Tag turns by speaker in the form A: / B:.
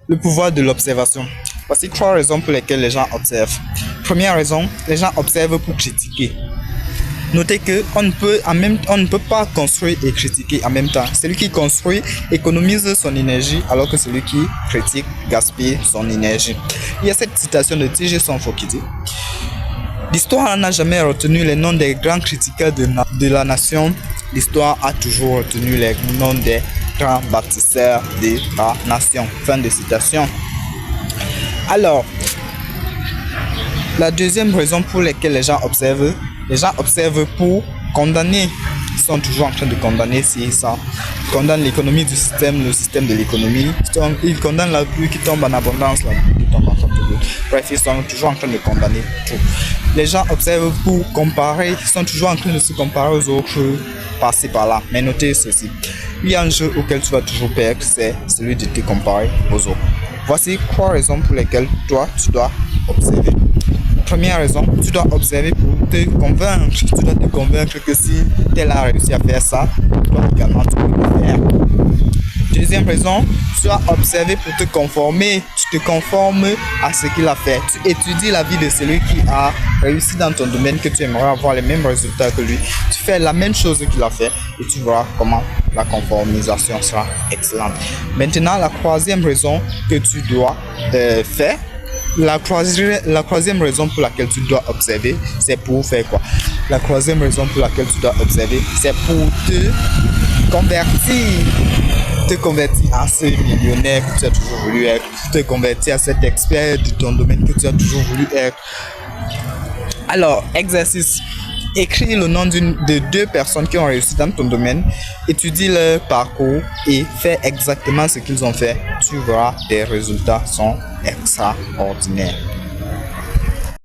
A: Le pouvoir de l'observation. Voici trois raisons pour lesquelles les gens observent. Première raison, les gens observent pour critiquer. Notez que on ne peut pas construire et critiquer en même temps. Celui qui construit économise son énergie alors que celui qui critique gaspille son énergie. Il y a cette citation de T.G. Sanfo qui dit: l'histoire n'a jamais retenu les noms des grands critiqueurs de la nation. L'histoire a toujours retenu les noms des grands bâtisseurs de la nation. Fin de citation. Alors, la deuxième raison pour laquelle les gens observent pour condamner. Ils sont toujours en train de condamner si ça. Ils condamnent l'économie du système, le système de l'économie. Ils condamnent la pluie qui tombe en abondance, la pluie qui tombe en abondance. Bref, ils sont toujours en train de condamner tout. Les gens observent pour comparer. Ils sont toujours en train de se comparer aux autres par-ci par-là. Mais notez ceci. Il y a un jeu auquel tu vas toujours perdre, c'est celui de te comparer aux autres. Voici trois raisons pour lesquelles toi, tu dois observer. Première raison, tu dois observer pour te convaincre. Tu dois te convaincre que si tel a réussi à faire ça, toi également tu peux le faire. Deuxième raison, tu dois observer pour te conformer. Tu te conformes à ce qu'il a fait. Tu étudies la vie de celui qui a réussi dans ton domaine, que tu aimerais avoir les mêmes résultats que lui. Tu fais la même chose qu'il a fait et tu verras comment la conformisation sera excellente. Maintenant, la troisième raison que tu dois faire. La troisième raison pour laquelle tu dois observer, c'est pour faire quoi? La troisième raison pour laquelle tu dois observer, c'est pour te convertir. Te convertir à ce millionnaire que tu as toujours voulu être. Te convertir à cet expert de ton domaine que tu as toujours voulu être. Alors, exercice. Écris le nom de deux personnes qui ont réussi dans ton domaine, étudie leur parcours et fais exactement ce qu'ils ont fait. Tu verras, tes résultats sont extraordinaires.